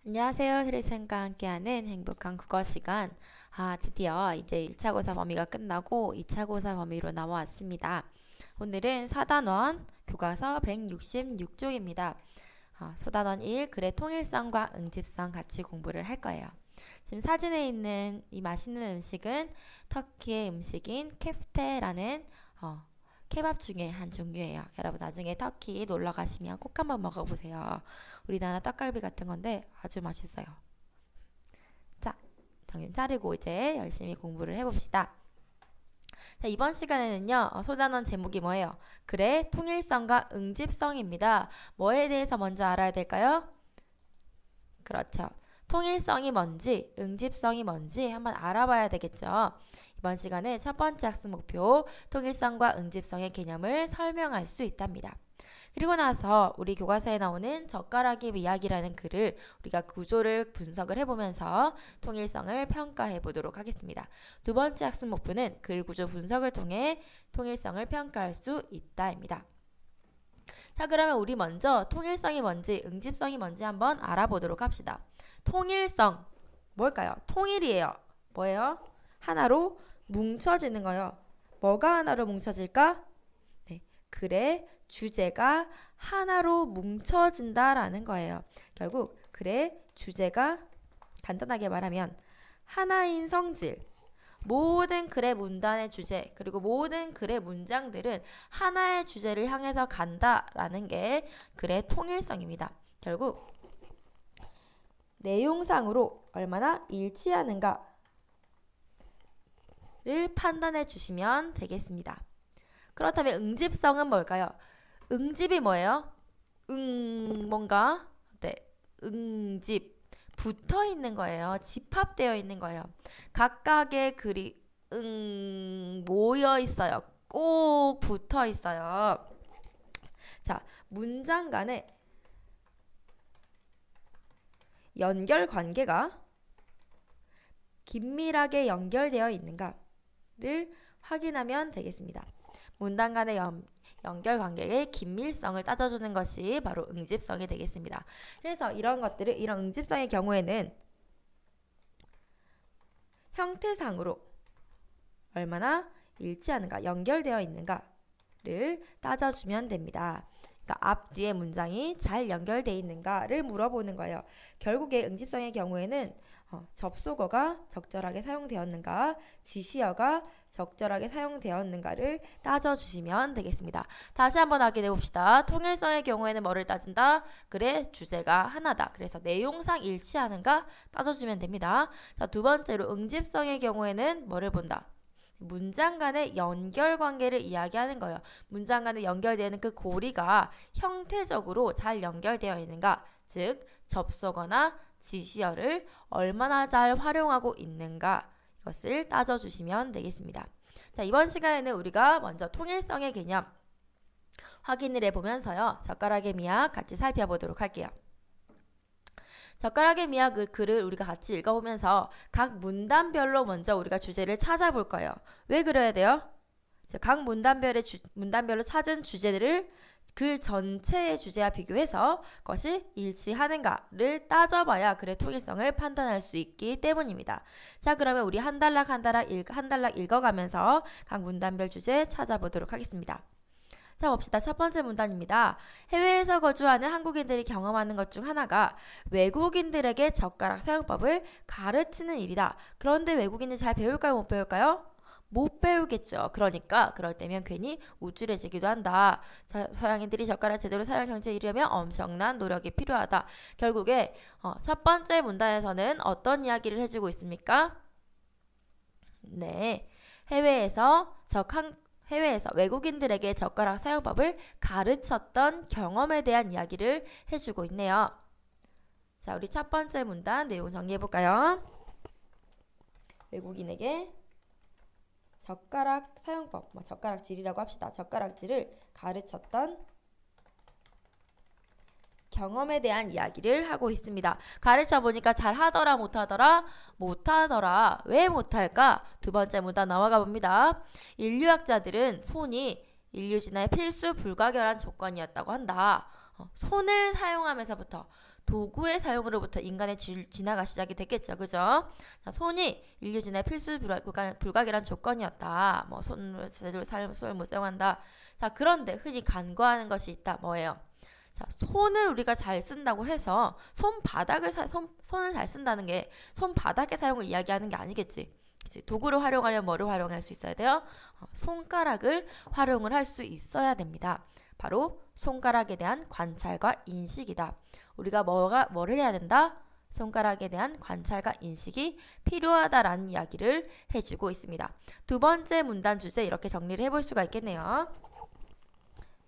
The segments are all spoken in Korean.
안녕하세요. 트리쌤과 함께하는 행복한 국어 시간. 드디어 이제 1차 고사 범위가 끝나고 2차 고사 범위로 나왔습니다. 오늘은 사단원 교과서 166쪽입니다. 소단원 1, 글의 통일성과 응집성 같이 공부를 할 거예요. 지금 사진에 있는 이 맛있는 음식은 터키의 음식인 캡테라는 케밥 중에 한 종류예요. 여러분 나중에 터키 놀러 가시면 꼭 한번 먹어보세요. 우리나라 떡갈비 같은 건데 아주 맛있어요. 자, 정신 차리고 이제 열심히 공부를 해봅시다. 자, 이번 시간에는요, 소단원 제목이 뭐예요? 글의 통일성과 응집성입니다. 뭐에 대해서 먼저 알아야 될까요? 그렇죠. 통일성이 뭔지, 응집성이 뭔지 한번 알아봐야 되겠죠. 이번 시간에 첫 번째 학습 목표, 통일성과 응집성의 개념을 설명할 수 있답니다. 그리고 나서 우리 교과서에 나오는 젓가락의 이야기라는 글을 우리가 구조를 분석을 해보면서 통일성을 평가해 보도록 하겠습니다. 두 번째 학습 목표는 글 구조 분석을 통해 통일성을 평가할 수 있다입니다. 자, 그러면 우리 먼저 통일성이 뭔지, 응집성이 뭔지 한번 알아보도록 합시다. 통일성, 뭘까요? 통일이에요. 뭐예요? 하나로 뭉쳐지는 거예요. 뭐가 하나로 뭉쳐질까? 네, 글의 주제가 하나로 뭉쳐진다라는 거예요. 결국 글의 주제가 간단하게 말하면 하나인 성질, 모든 글의 문단의 주제, 그리고 모든 글의 문장들은 하나의 주제를 향해서 간다라는 게 글의 통일성입니다. 결국 내용상으로 얼마나 일치하는가를 판단해 주시면 되겠습니다. 그렇다면 응집성은 뭘까요? 응집이 뭐예요? 뭔가 응집 붙어 있는 거예요. 집합되어 있는 거예요. 각각의 글이 모여 있어요. 꼭 붙어 있어요. 자, 문장 간의 연결 관계가 긴밀하게 연결되어 있는가를 확인하면 되겠습니다. 문단 간의 연결 관계의 긴밀성을 따져주는 것이 바로 응집성이 되겠습니다. 그래서 이런 응집성의 경우에는 형태상으로 얼마나 일치하는가, 연결되어 있는가를 따져주면 됩니다. 그러니까 앞뒤의 문장이 잘 연결되어 있는가를 물어보는 거예요. 결국에 응집성의 경우에는 접속어가 적절하게 사용되었는가, 지시어가 적절하게 사용되었는가를 따져주시면 되겠습니다. 다시 한번 확인해 봅시다. 통일성의 경우에는 뭐를 따진다? 글의 주제가 하나다. 그래서 내용상 일치하는가 따져주면 됩니다. 자, 두 번째로 응집성의 경우에는 뭐를 본다? 문장 간의 연결 관계를 이야기하는 거예요. 문장 간에 연결되는 그 고리가 형태적으로 잘 연결되어 있는가, 즉 접속어나 지시어를 얼마나 잘 활용하고 있는가, 이것을 따져주시면 되겠습니다. 자, 이번 시간에는 우리가 먼저 통일성의 개념 확인을 해보면서요, 젓가락의 미학 같이 살펴보도록 할게요. 젓가락의 미학 글을 우리가 같이 읽어보면서 각 문단별로 먼저 우리가 주제를 찾아볼 거예요. 왜 그래야 돼요? 각 문단별로 찾은 주제들을 글 전체의 주제와 비교해서 그것이 일치하는가를 따져봐야 글의 통일성을 판단할 수 있기 때문입니다. 자, 그러면 우리 한 단락 읽어가면서 각 문단별 주제 찾아보도록 하겠습니다. 자, 봅시다. 첫 번째 문단입니다. 해외에서 거주하는 한국인들이 경험하는 것 중 하나가 외국인들에게 젓가락 사용법을 가르치는 일이다. 그런데 외국인이 잘 배울까요? 못 배울까요? 못 배우겠죠. 그러니까 그럴 때면 괜히 우쭐해지기도 한다. 서양인들이 젓가락 제대로 사용 경지에 이르려면 엄청난 노력이 필요하다. 결국에 첫 번째 문단에서는 어떤 이야기를 해주고 있습니까? 네, 해외에서 외국인들에게 젓가락 사용법을 가르쳤던 경험에 대한 이야기를 해주고 있네요. 자, 우리 첫 번째 문단 내용 정리해볼까요? 외국인에게 젓가락 사용법, 젓가락질이라고 합시다. 젓가락질을 가르쳤던 경험에 대한 이야기를 하고 있습니다. 가르쳐 보니까 잘 하더라, 못하더라? 못하더라. 왜 못할까? 두 번째 문단 넘어가 봅니다. 인류학자들은 손이 인류 진화의 필수 불가결한 조건이었다고 한다. 손을 사용하면서부터 도구의 사용으로부터 인간의 진화가 시작이 됐겠죠. 그죠? 자, 손이 인류 진화의 필수 불가결한 조건이었다. 뭐 손을 못 사용한다. 자, 그런데 흔히 간과하는 것이 있다. 뭐예요? 자, 손을 우리가 잘 쓴다고 해서 손을 잘 쓴다는 게 손바닥의 사용을 이야기하는 게 아니겠지. 그치? 도구를 활용하려면 뭐를 활용할 수 있어야 돼요? 손가락을 활용을 할 수 있어야 됩니다. 바로 손가락에 대한 관찰과 인식이다. 우리가 뭐를 해야 된다? 손가락에 대한 관찰과 인식이 필요하다라는 이야기를 해주고 있습니다. 두 번째 문단 주제 이렇게 정리를 해볼 수가 있겠네요.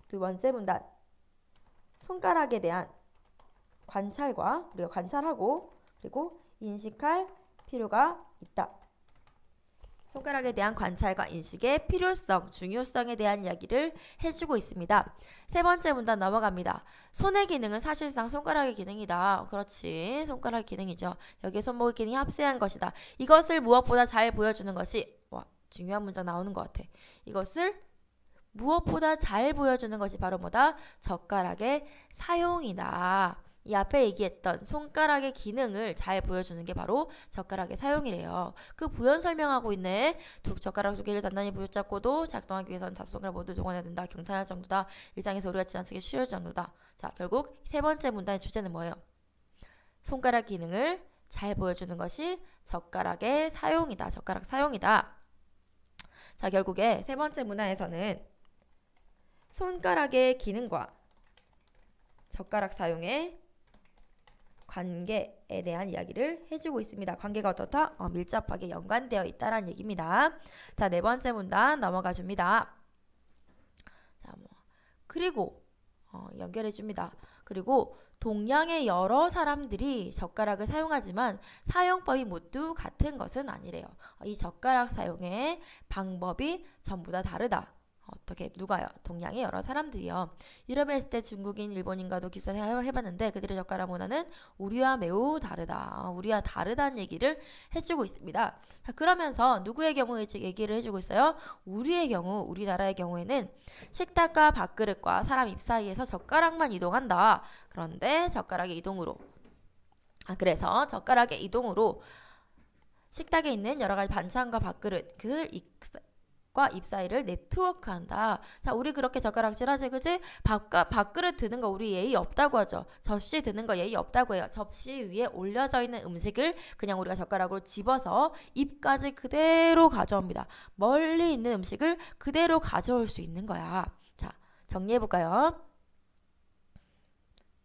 두 번째 문단. 손가락에 대한 관찰과 우리가 관찰하고 그리고 인식할 필요가 있다. 손가락에 대한 관찰과 인식의 필요성, 중요성에 대한 이야기를 해주고 있습니다. 세 번째 문단 넘어갑니다. 손의 기능은 사실상 손가락의 기능이다. 그렇지. 손가락 기능이죠. 여기에 손목의 기능이 합세한 것이다. 이것을 무엇보다 잘 보여주는 것이 중요한 문장 나오는 것 같아. 이것을 무엇보다 잘 보여주는 것이 바로 뭐다? 젓가락의 사용이다. 이 앞에 얘기했던 손가락의 기능을 잘 보여주는 게 바로 젓가락의 사용이래요. 그 부연 설명하고 있네. 젓가락 두 개를 단단히 부여잡고도 작동하기 위해서는 다섯 손가락 모두 동원해야 된다. 경탄할 정도다. 일상에서 우리가 지나치게 쉬울 정도다. 자, 결국 세 번째 문단의 주제는 뭐예요? 손가락 기능을 잘 보여주는 것이 젓가락의 사용이다. 젓가락 사용이다. 자, 결국에 세 번째 문항에서는 손가락의 기능과 젓가락 사용의 관계에 대한 이야기를 해주고 있습니다. 관계가 어떻다? 밀접하게 연관되어 있다라는 얘기입니다. 자, 네 번째 문단 넘어가 줍니다. 자, 그리고 연결해 줍니다. 그리고 동양의 여러 사람들이 젓가락을 사용하지만 사용법이 모두 같은 것은 아니래요. 이 젓가락 사용의 방법이 전부 다 다르다. 어떻게 누가요? 동양의 여러 사람들이요. 유럽에 있을 때 중국인, 일본인과도 기사 해봤는데 그들의 젓가락 문화는 우리와 매우 다르다. 우리와 다르다는 얘기를 해주고 있습니다. 자, 그러면서 누구의 경우에 얘기를 해주고 있어요? 우리의 경우, 우리나라의 경우에는 식탁과 밥그릇과 사람 입 사이에서 젓가락만 이동한다. 그런데 젓가락의 이동으로 그래서 젓가락의 이동으로 식탁에 있는 여러 가지 반찬과 밥그릇 입 사이를 네트워크한다. 자, 우리 그렇게 젓가락질하지, 그지? 밥그릇 드는 거 우리 예의 없다고 하죠. 접시 드는 거 예의 없다고 해요. 접시 위에 올려져 있는 음식을 그냥 우리가 젓가락으로 집어서 입까지 그대로 가져옵니다. 멀리 있는 음식을 그대로 가져올 수 있는 거야. 자, 정리해볼까요?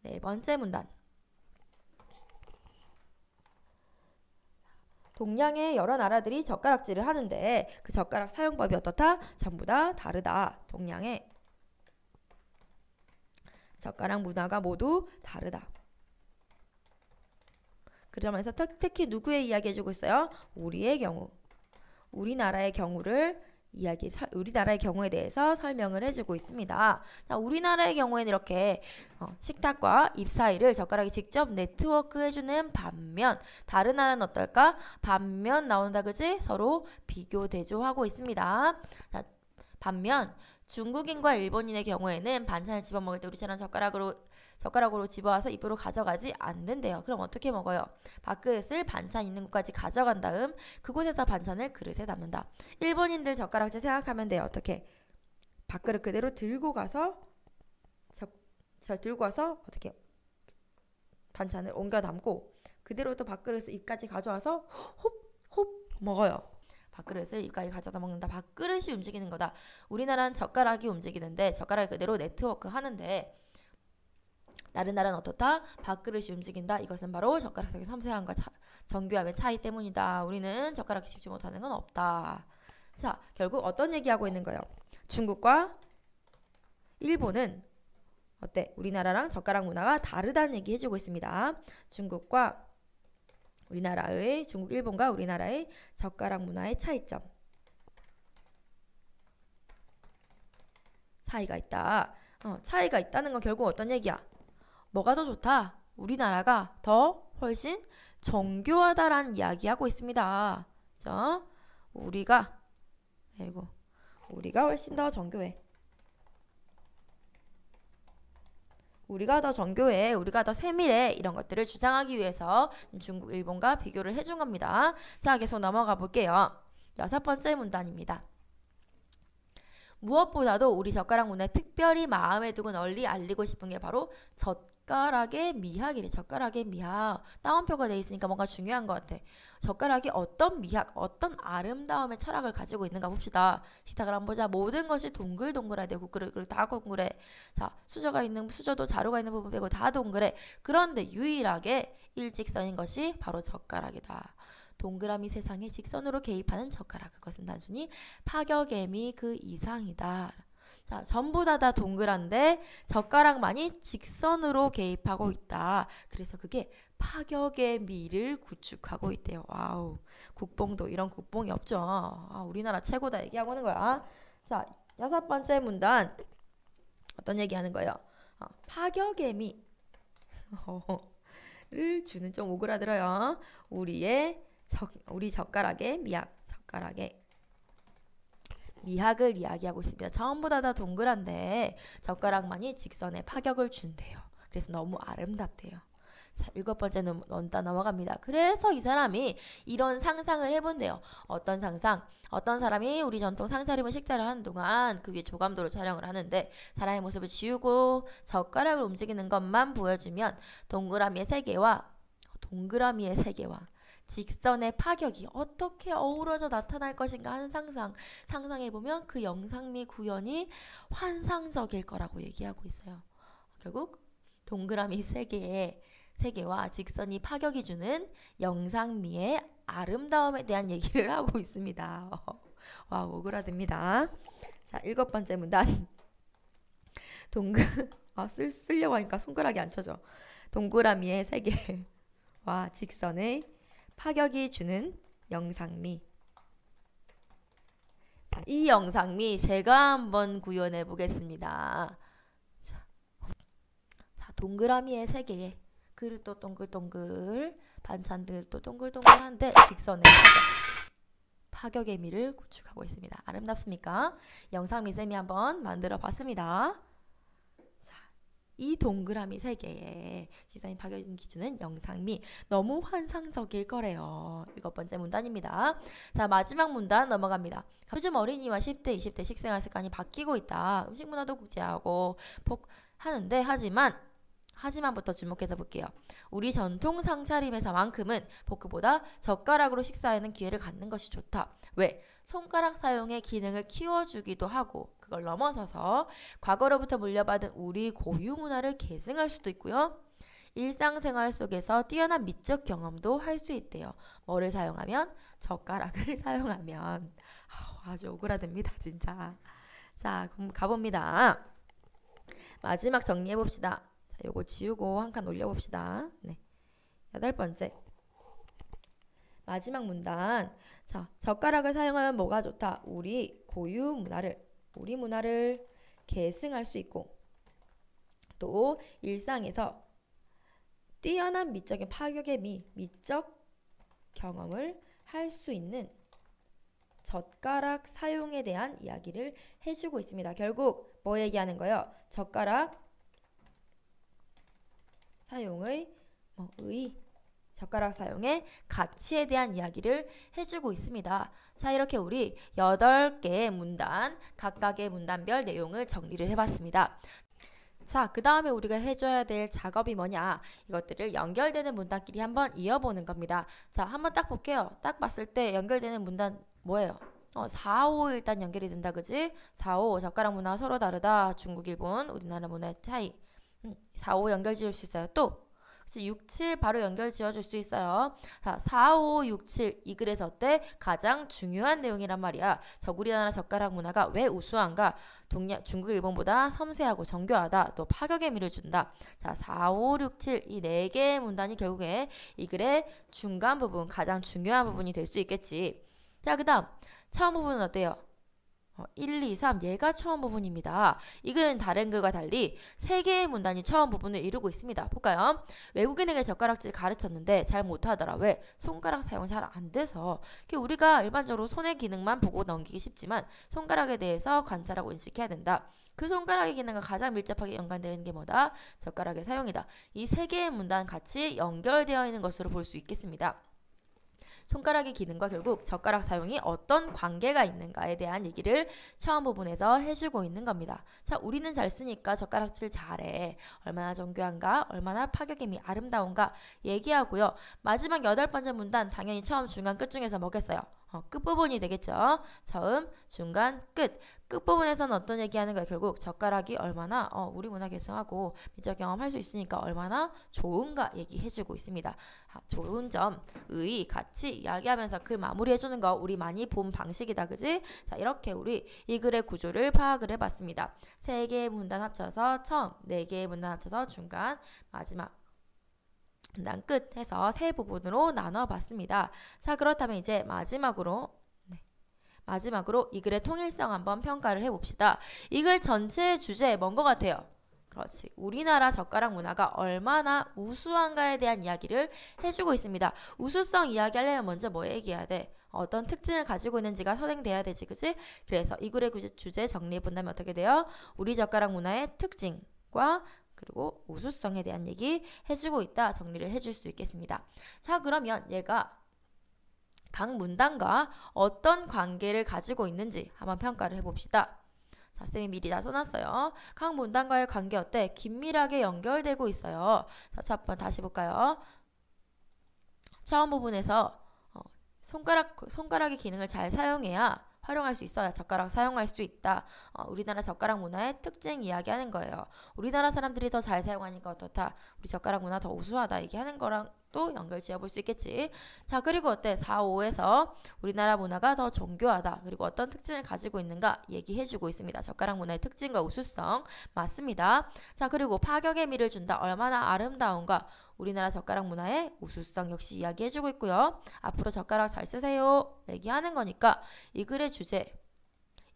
네 번째 문단. 동양의 여러 나라들이 젓가락질을 하는데 그 젓가락 사용법이 어떻다? 전부 다 다르다. 동양의 젓가락 문화가 모두 다르다. 그러면서 특히 누구의 이야기 해주고 있어요? 우리의 경우. 우리나라의 경우에 대해서 설명을 해주고 있습니다. 자, 우리나라의 경우에는 이렇게 식탁과 입 사이를 젓가락이 직접 네트워크 해주는 반면 다른 나라는 어떨까? 반면 나온다, 그지? 서로 비교 대조하고 있습니다. 자, 반면 중국인과 일본인의 경우에는 반찬을 집어 먹을 때 우리처럼 젓가락으로 집어와서 입으로 가져가지 않는데요. 그럼 어떻게 먹어요? 밥그릇을 반찬 있는 곳까지 가져간 다음 그곳에서 반찬을 그릇에 담는다. 일본인들 젓가락질 생각하면 돼요. 어떻게? 밥그릇 그대로 들고 가서 어떻게 반찬을 옮겨 담고 그대로 또 밥그릇을 입까지 가져와서 홉 먹어요. 밥그릇을 입까지 가져다 먹는다. 밥그릇이 움직이는 거다. 우리나라는 젓가락이 움직이는데 젓가락이 그대로 네트워크 하는데 다른 나라는 어떻다? 밥그릇이 움직인다. 이것은 바로 젓가락 속의 섬세함과 정교함의 차이 때문이다. 우리는 젓가락이 집지 못하는 건 없다. 자, 결국 어떤 얘기하고 있는 거예요? 중국과 일본은 어때? 우리나라랑 젓가락 문화가 다르다는 얘기 해주고 있습니다. 중국, 일본과 우리나라의 젓가락 문화의 차이점. 차이가 있다. 차이가 있다는 건 결국 어떤 얘기야? 뭐가 더 좋다? 우리나라가 훨씬 정교하다라는 이야기하고 있습니다. 그죠? 우리가 훨씬 더 정교해. 우리가 더 정교해, 우리가 더 세밀해 이런 것들을 주장하기 위해서 중국, 일본과 비교를 해준 겁니다. 자, 계속 넘어가 볼게요. 6번째 문단입니다. 무엇보다도 우리 젓가락 문화에 특별히 마음에 두고 널리 알리고 싶은 게 바로 젓가락의 미학이래. 젓가락의 미학. 따옴표가 돼 있으니까 뭔가 중요한 것 같아. 젓가락이 어떤 미학, 어떤 아름다움의 철학을 가지고 있는가 봅시다. 시작을 한번 보자. 모든 것이 동글동글해야 되고 그리고 다 동글해. 자, 수저도 자루가 있는 부분 빼고 다 동글해. 그런데 유일하게 일직선인 것이 바로 젓가락이다. 동그라미 세상에 직선으로 개입하는 젓가락. 그것은 단순히 파격애미 그 이상이다. 자, 전부 다 동그란데 젓가락만이 직선으로 개입하고 있다. 그래서 그게 파격의 미를 구축하고 있대요. 와우. 국뽕도 이런 국뽕이 없죠. 아, 우리나라 최고다 얘기하고 있는 거야. 자, 6번째 문단. 어떤 얘기하는 거예요? 파격의 미를 주는 좀 오그라들어요. 우리 젓가락의 미학, 젓가락의 미학을 이야기하고 있습니다. 처음보다 더 동그란데 젓가락만이 직선에 파격을 준대요. 그래서 너무 아름답대요. 자, 7번째 논단 넘어갑니다. 그래서 이 사람이 이런 상상을 해본대요. 어떤 상상? 어떤 사람이 우리 전통 상차림을 식사를 하는 동안 그 위에 조감도로 촬영을 하는데 사람의 모습을 지우고 젓가락을 움직이는 것만 보여주면 동그라미의 세계와 직선의 파격이 어떻게 어우러져 나타날 것인가 하는 상상해보면 그 영상미 구현이 환상적일 거라고 얘기하고 있어요. 결국 동그라미 세계와 직선이 파격이 주는 영상미의 아름다움에 대한 얘기를 하고 있습니다. 와, 오그라듭니다. 자, 7번째 문단. 쓰려고 하니까 손가락이 안 쳐져. 동그라미의 세계와 직선의 파격이 주는 영상미. 자, 이 영상미 제가 한번 구현해 보겠습니다. 자, 동그라미의 세계에 그릇도 동글동글, 반찬들도 동글동글한데 직선의 파격의 미를 구축하고 있습니다. 아름답습니까? 영상미 쌤이 한번 만들어 봤습니다. 이 동그라미 세계에 직선이 파격인 기준은 영상미. 너무 환상적일 거래요. 7번째 문단입니다. 자, 마지막 문단 넘어갑니다. 요즘 어린이와 10대, 20대 식생활 습관이 바뀌고 있다. 음식 문화도 국제하고 하는데 하지만부터 주목해서 볼게요. 우리 전통 상차림에서만큼은 포크보다 젓가락으로 식사하는 기회를 갖는 것이 좋다. 왜? 손가락 사용의 기능을 키워주기도 하고 그걸 넘어서서 과거로부터 물려받은 우리 고유 문화를 계승할 수도 있고요. 일상생활 속에서 뛰어난 미적 경험도 할 수 있대요. 뭐를 사용하면? 젓가락을 사용하면. 아주 오그라듭니다 진짜. 자, 그럼 가봅니다. 마지막 정리해봅시다. 자, 요거 지우고 한 칸 올려봅시다. 네, 8번째 마지막 문단. 자, 젓가락을 사용하면 뭐가 좋다? 우리 문화를 계승할 수 있고 또 일상에서 뛰어난 미적인 파격의 미적 경험을 할 수 있는 젓가락 사용에 대한 이야기를 해주고 있습니다. 결국 뭐 얘기하는 거예요? 젓가락 사용의 가치에 대한 이야기를 해주고 있습니다. 자, 이렇게 우리 8개의 문단, 각각의 문단별 내용을 정리를 해봤습니다. 자, 그 다음에 우리가 해줘야 될 작업이 뭐냐? 이것들을 연결되는 문단끼리 한번 이어보는 겁니다. 자, 한번 딱 볼게요. 딱 봤을 때 연결되는 문단 뭐예요? 4, 5 일단 연결이 된다, 그지? 4, 5 젓가락 문화 서로 다르다. 중국, 일본, 우리나라 문화의 차이. 4, 5 연결 지을 수 있어요. 또 6, 7 바로 연결 지어줄 수 있어요. 자, 4, 5, 6, 7 이 글에서 어때? 가장 중요한 내용이란 말이야. 우리나라 젓가락 문화가 왜 우수한가? 중국, 일본보다 섬세하고 정교하다. 또 파격의 미를 준다. 자, 4, 5, 6, 7 이 4개의 문단이 결국에 이 글의 중간 부분, 가장 중요한 부분이 될 수 있겠지. 자, 그 다음 처음 부분은 어때요? 1, 2, 3 얘가 처음 부분입니다. 이 글은 다른 글과 달리 세 개의 문단이 처음 부분을 이루고 있습니다. 볼까요? 외국인에게 젓가락질 가르쳤는데 잘 못하더라. 왜? 손가락 사용 잘 안 돼서. 우리가 일반적으로 손의 기능만 보고 넘기기 쉽지만 손가락에 대해서 관찰하고 인식해야 된다. 그 손가락의 기능과 가장 밀접하게 연관되는 게 뭐다? 젓가락의 사용이다. 이 세 개의 문단 같이 연결되어 있는 것으로 볼 수 있겠습니다. 손가락의 기능과 결국 젓가락 사용이 어떤 관계가 있는가에 대한 얘기를 처음 부분에서 해주고 있는 겁니다. 자, 우리는 잘 쓰니까 젓가락질 잘해. 얼마나 정교한가? 얼마나 파격임이 아름다운가? 얘기하고요. 마지막 8번째 문단 당연히 처음, 중간, 끝 중에서 뭐겠어요? 끝부분이 되겠죠. 처음, 중간, 끝. 끝부분에서는 어떤 얘기하는 거예요? 결국 젓가락이 얼마나 우리 문화 계승하고 미적 경험할 수 있으니까 얼마나 좋은가 얘기해주고 있습니다. 좋은 점, 의, 같이 이야기하면서 글 마무리해주는 거 우리 많이 본 방식이다. 그지? 자, 이렇게 우리 이 글의 구조를 파악을 해봤습니다. 3개의 문단 합쳐서 처음, 4개의 문단 합쳐서 중간, 마지막 문단 끝 해서 세 부분으로 나눠봤습니다. 자, 그렇다면 이제 마지막으로 이 글의 통일성 한번 평가를 해봅시다. 이 글 전체의 주제 뭔 것 같아요? 그렇지. 우리나라 젓가락 문화가 얼마나 우수한가에 대한 이야기를 해주고 있습니다. 우수성 이야기하려면 먼저 뭐 얘기해야 돼? 어떤 특징을 가지고 있는지가 선행돼야 되지, 그치? 그래서 이 글의 주제 정리해본다면 어떻게 돼요? 우리 젓가락 문화의 특징과 그리고 우수성에 대한 얘기 해주고 있다. 정리를 해줄 수 있겠습니다. 자, 그러면 얘가 각 문단과 어떤 관계를 가지고 있는지 한번 평가를 해봅시다. 자, 쌤이 미리 다 써놨어요. 각 문단과의 관계 어때? 긴밀하게 연결되고 있어요. 자, 첫 번 다시 볼까요? 처음 부분에서 손가락의 기능을 잘 사용해야 활용할 수 있어야 젓가락 사용할 수 있다. 우리나라 젓가락 문화의 특징 이야기하는 거예요. 우리나라 사람들이 더 잘 사용하니까 어떻다. 우리 젓가락 문화 더 우수하다. 얘기하는 거랑 또 연결 지어볼 수 있겠지. 자, 그리고 어때? 4, 5에서 우리나라 문화가 더 정교하다. 그리고 어떤 특징을 가지고 있는가 얘기해주고 있습니다. 젓가락 문화의 특징과 우수성 맞습니다. 자, 그리고 파격의 미를 준다. 얼마나 아름다운가. 우리나라 젓가락 문화의 우수성 역시 이야기해주고 있고요. 앞으로 젓가락 잘 쓰세요. 얘기하는 거니까 이 글의 주제,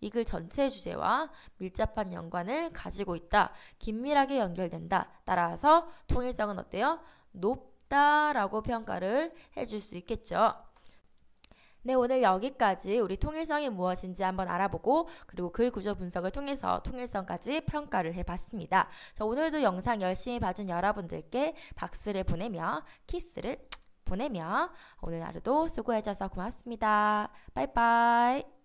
이 글 전체의 주제와 밀접한 연관을 가지고 있다. 긴밀하게 연결된다. 따라서 통일성은 어때요? 높다라고 평가를 해줄 수 있겠죠. 네, 오늘 여기까지 우리 통일성이 무엇인지 한번 알아보고 그리고 글 구조 분석을 통해서 통일성까지 평가를 해봤습니다. 자, 오늘도 영상 열심히 봐준 여러분들께 박수를 보내며 키스를 보내며 오늘 하루도 수고해줘서 고맙습니다. 빠이빠이.